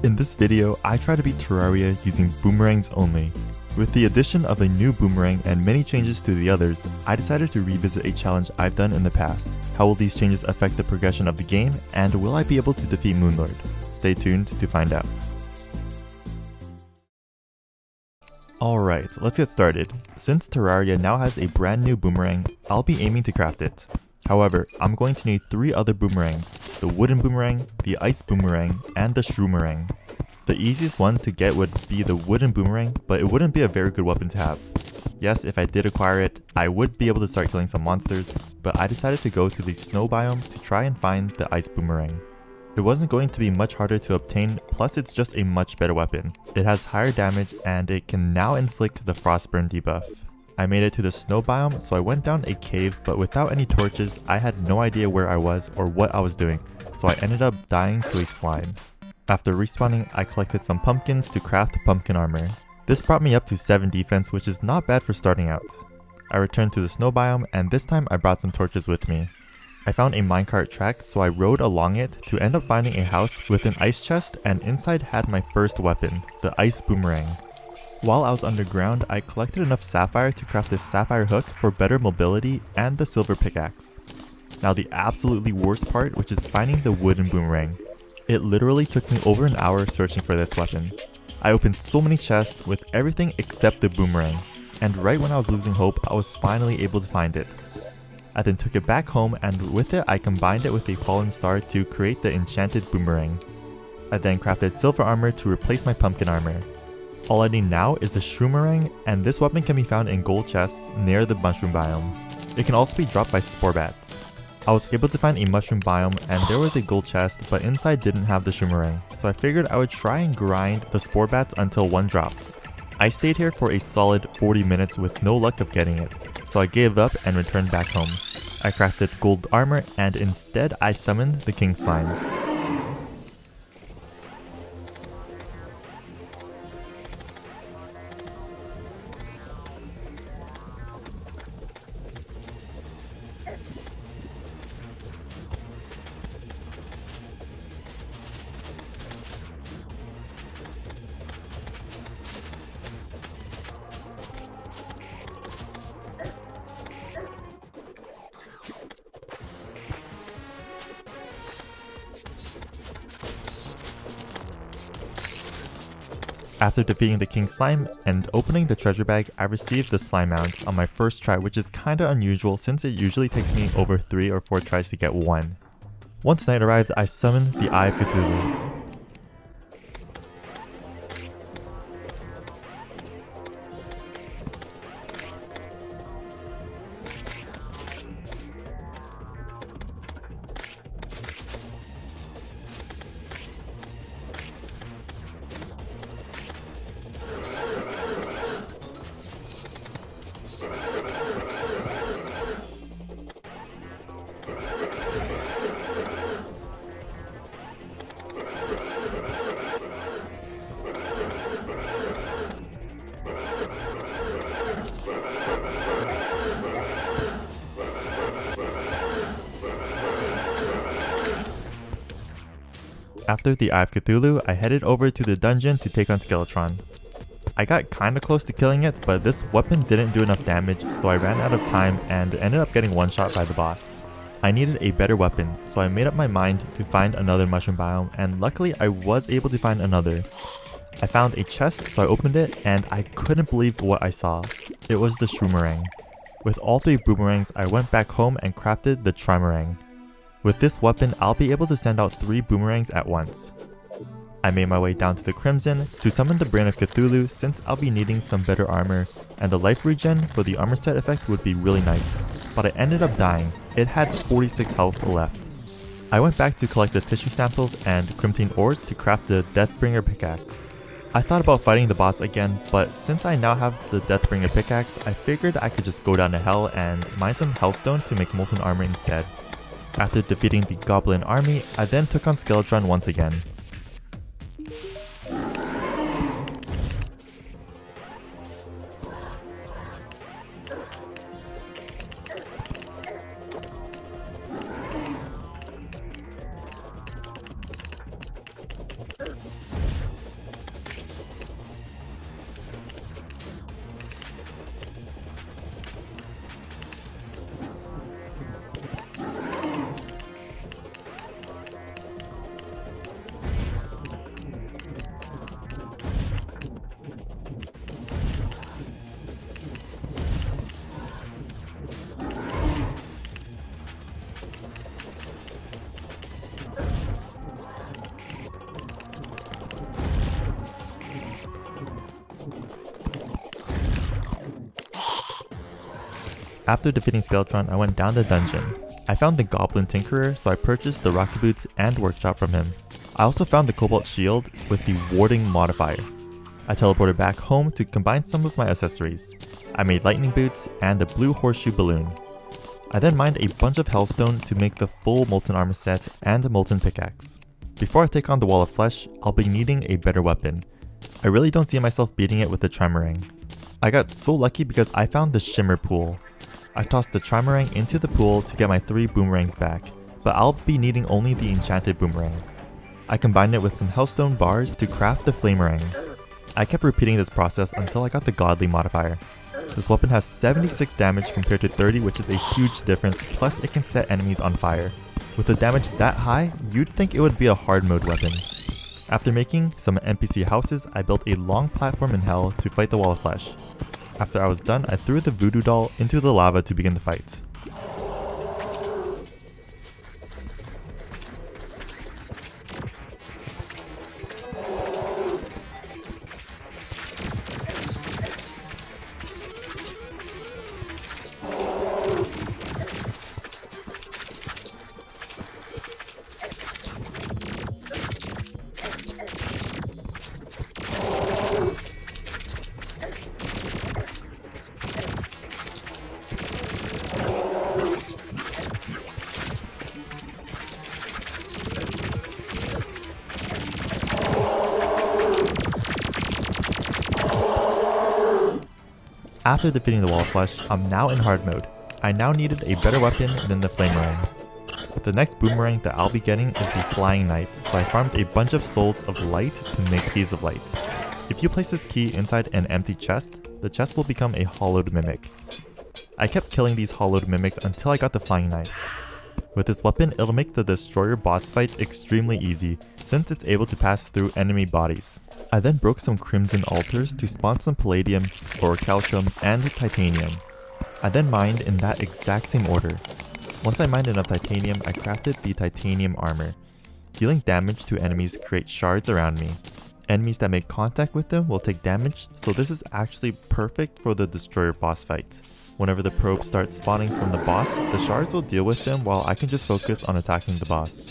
In this video, I try to beat Terraria using boomerangs only. With the addition of a new boomerang and many changes to the others, I decided to revisit a challenge I've done in the past. How will these changes affect the progression of the game, and will I be able to defeat Moonlord? Stay tuned to find out. Alright, let's get started. Since Terraria now has a brand new boomerang, I'll be aiming to craft it. However, I'm going to need 3 other boomerangs: the wooden boomerang, the ice boomerang, and the shroomerang. The easiest one to get would be the wooden boomerang, but it wouldn't be a very good weapon to have. Yes, if I did acquire it, I would be able to start killing some monsters, but I decided to go to the snow biome to try and find the ice boomerang. It wasn't going to be much harder to obtain, plus it's just a much better weapon. It has higher damage and it can now inflict the frostburn debuff. I made it to the snow biome, so I went down a cave, but without any torches, I had no idea where I was or what I was doing, so I ended up dying to a slime. After respawning, I collected some pumpkins to craft pumpkin armor. This brought me up to 7 defense, which is not bad for starting out. I returned to the snow biome, and this time I brought some torches with me. I found a minecart track, so I rode along it to end up finding a house with an ice chest, and inside had my first weapon, the ice boomerang. While I was underground, I collected enough sapphire to craft this sapphire hook for better mobility and the silver pickaxe. Now the absolutely worst part, which is finding the wooden boomerang. It literally took me over an hour searching for this weapon. I opened so many chests with everything except the boomerang, and right when I was losing hope, I was finally able to find it. I then took it back home, and with it I combined it with a fallen star to create the enchanted boomerang. I then crafted silver armor to replace my pumpkin armor. All I need now is the shroomerang, and this weapon can be found in gold chests near the mushroom biome. It can also be dropped by spore bats. I was able to find a mushroom biome and there was a gold chest, but inside didn't have the shroomerang, so I figured I would try and grind the spore bats until one dropped. I stayed here for a solid 40 minutes with no luck of getting it, so I gave up and returned back home. I crafted gold armor and instead I summoned the king slime. After defeating the king slime and opening the treasure bag, I received the slime mount on my first try, which is kinda unusual since it usually takes me over 3 or 4 tries to get one. Once night arrived, I summoned the Eye of Cthulhu. After the Eye of Cthulhu, I headed over to the dungeon to take on Skeletron. I got kinda close to killing it, but this weapon didn't do enough damage, so I ran out of time and ended up getting one-shot by the boss. I needed a better weapon, so I made up my mind to find another mushroom biome, and luckily I was able to find another. I found a chest, so I opened it, and I couldn't believe what I saw. It was the shroomerang. With all 3 boomerangs, I went back home and crafted the trimerang. With this weapon, I'll be able to send out 3 boomerangs at once. I made my way down to the Crimson to summon the Brain of Cthulhu since I'll be needing some better armor, and the life regen for the armor set effect would be really nice, but I ended up dying. It had 46 health left. I went back to collect the tissue samples and crimtine ores to craft the Deathbringer pickaxe. I thought about fighting the boss again, but since I now have the Deathbringer pickaxe, I figured I could just go down to hell and mine some hellstone to make molten armor instead. After defeating the goblin army, I then took on Skeletron once again. After defeating Skeletron, I went down the dungeon. I found the Goblin Tinkerer, so I purchased the Rocket Boots and Workshop from him. I also found the Cobalt Shield with the Warding modifier. I teleported back home to combine some of my accessories. I made lightning boots and a blue horseshoe balloon. I then mined a bunch of hellstone to make the full molten armor set and a molten pickaxe. Before I take on the wall of flesh, I'll be needing a better weapon. I really don't see myself beating it with the Trimarang. I got so lucky because I found the Shimmer Pool. I tossed the Trimarang into the pool to get my 3 boomerangs back, but I'll be needing only the enchanted boomerang. I combined it with some hellstone bars to craft the Flamerang. I kept repeating this process until I got the Godly modifier. This weapon has 76 damage compared to 30, which is a huge difference, plus it can set enemies on fire. With the damage that high, you'd think it would be a hard mode weapon. After making some NPC houses, I built a long platform in hell to fight the wall of flesh. After I was done, I threw the voodoo doll into the lava to begin the fight. After defeating the wall of flesh, I'm now in hard mode. I now needed a better weapon than the Flamerang. The next boomerang that I'll be getting is the Flying Knife, so I farmed a bunch of souls of light to make keys of light. If you place this key inside an empty chest, the chest will become a hollowed mimic. I kept killing these hollowed mimics until I got the Flying Knife. With this weapon, it'll make the Destroyer boss fight extremely easy, since it's able to pass through enemy bodies. I then broke some Crimson Altars to spawn some Palladium, Orichalcum, and Titanium. I then mined in that exact same order. Once I mined enough Titanium, I crafted the Titanium Armor. Dealing damage to enemies create shards around me. Enemies that make contact with them will take damage, so this is actually perfect for the Destroyer boss fight. Whenever the probes start spawning from the boss, the shards will deal with them while I can just focus on attacking the boss.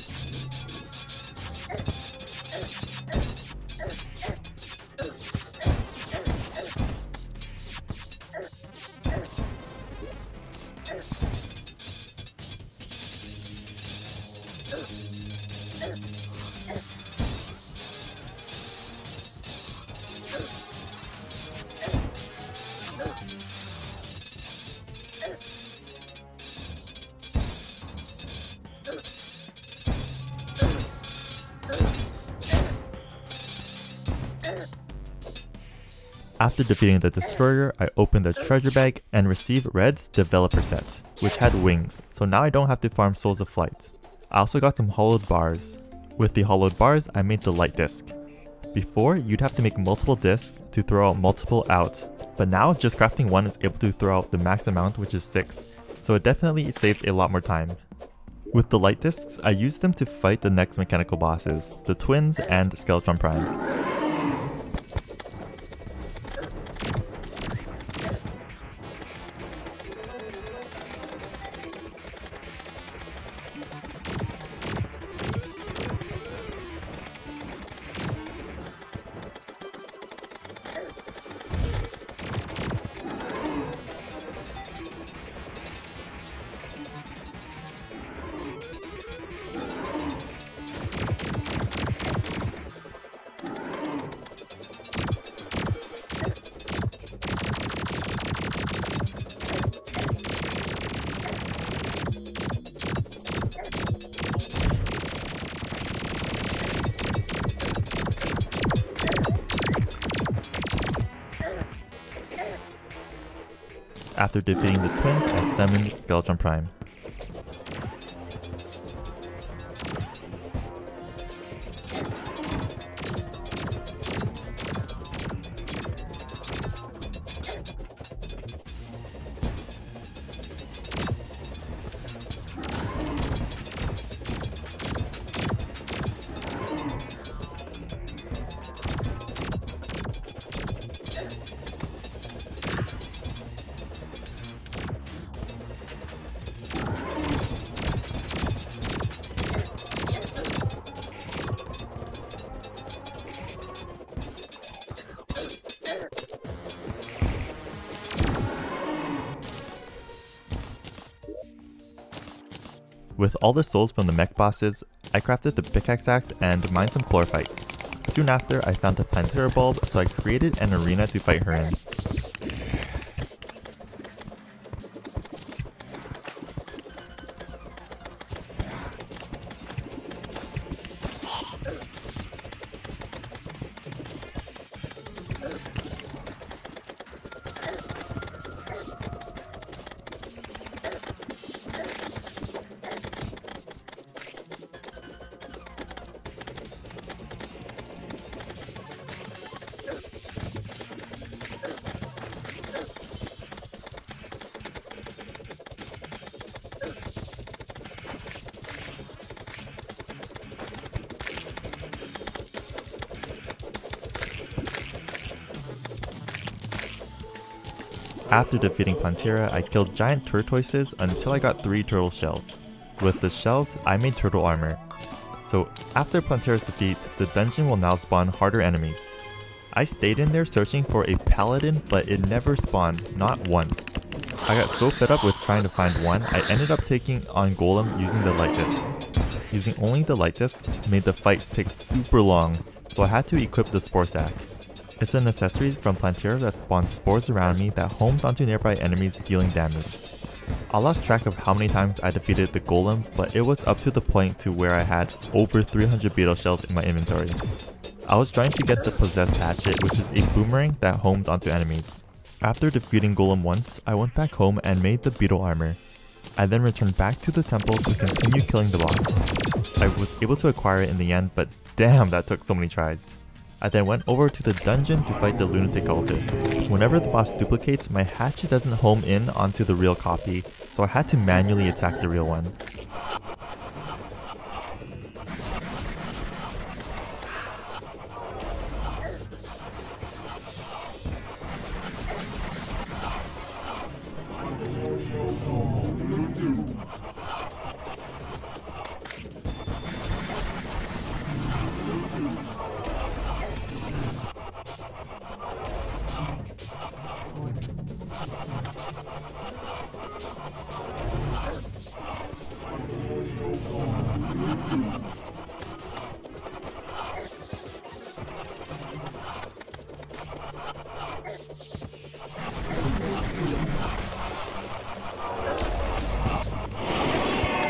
After defeating the Destroyer, I opened the treasure bag and received Red's developer set, which had wings, so now I don't have to farm Souls of Flight. I also got some hollowed bars. With the hollowed bars, I made the light disc. Before, you'd have to make multiple discs to throw out multiple out, but now just crafting one is able to throw out the max amount, which is 6, so it definitely saves a lot more time. With the light discs, I used them to fight the next mechanical bosses, the Twins and Skeletron Prime. After defeating the Twins, I summoned Skeletron Prime. With all the souls from the mech bosses, I crafted the pickaxe axe and mined some chlorophytes. Soon after, I found the Pantera bulb, so I created an arena to fight her in. After defeating Pantera, I killed giant tortoises until I got 3 turtle shells. With the shells, I made turtle armor. So after Pantera's defeat, the dungeon will now spawn harder enemies. I stayed in there searching for a paladin, but it never spawned, not once. I got so fed up with trying to find one, I ended up taking on Golem using the light disc. Using only the light disc made the fight take super long, so I had to equip the spore sack. It's an accessory from Pantera that spawns spores around me that homes onto nearby enemies dealing damage. I lost track of how many times I defeated the golem, but it was up to the point to where I had over 300 beetle shells in my inventory. I was trying to get the possessed hatchet, which is a boomerang that homes onto enemies. After defeating golem once, I went back home and made the beetle armor. I then returned back to the temple to continue killing the boss. I was able to acquire it in the end, but damn, that took so many tries. I then went over to the dungeon to fight the lunatic cultist. Whenever the boss duplicates, my hatchet doesn't home in onto the real copy, so I had to manually attack the real one.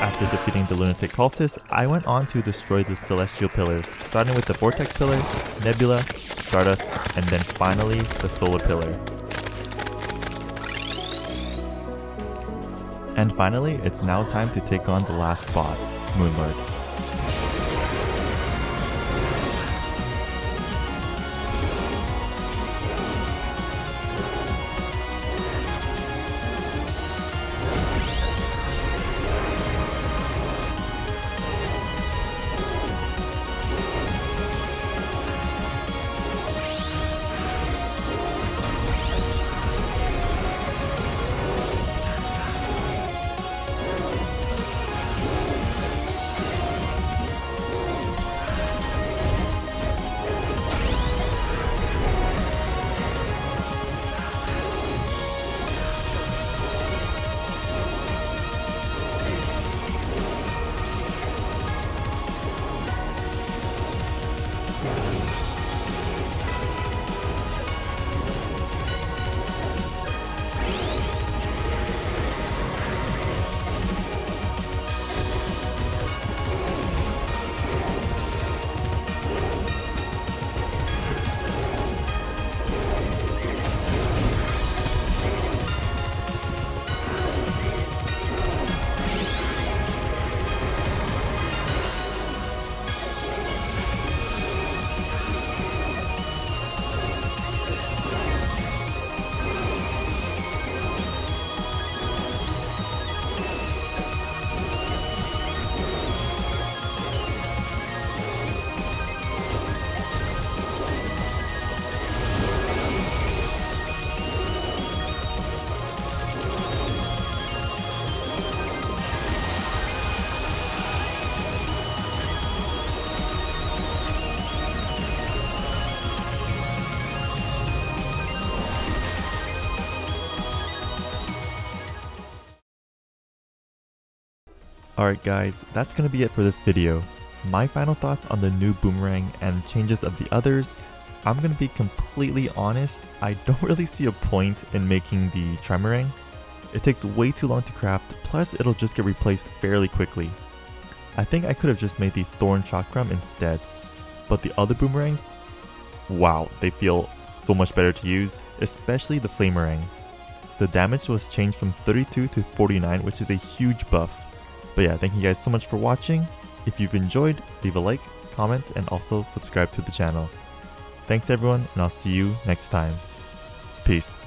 After defeating the lunatic cultist, I went on to destroy the celestial pillars, starting with the vortex pillar, nebula, stardust, and then finally the solar pillar. And finally, it's now time to take on the last boss, Moonlord. Alright guys, that's gonna be it for this video. My final thoughts on the new boomerang and changes of the others. I'm gonna be completely honest, I don't really see a point in making the trimarang. It takes way too long to craft, plus it'll just get replaced fairly quickly. I think I could have just made the thorn chakram instead. But the other boomerangs, wow, they feel so much better to use, especially the flamerang. The damage was changed from 32 to 49, which is a huge buff. But yeah, thank you guys so much for watching. If you've enjoyed, leave a like, comment, and also subscribe to the channel. Thanks everyone, and I'll see you next time. Peace.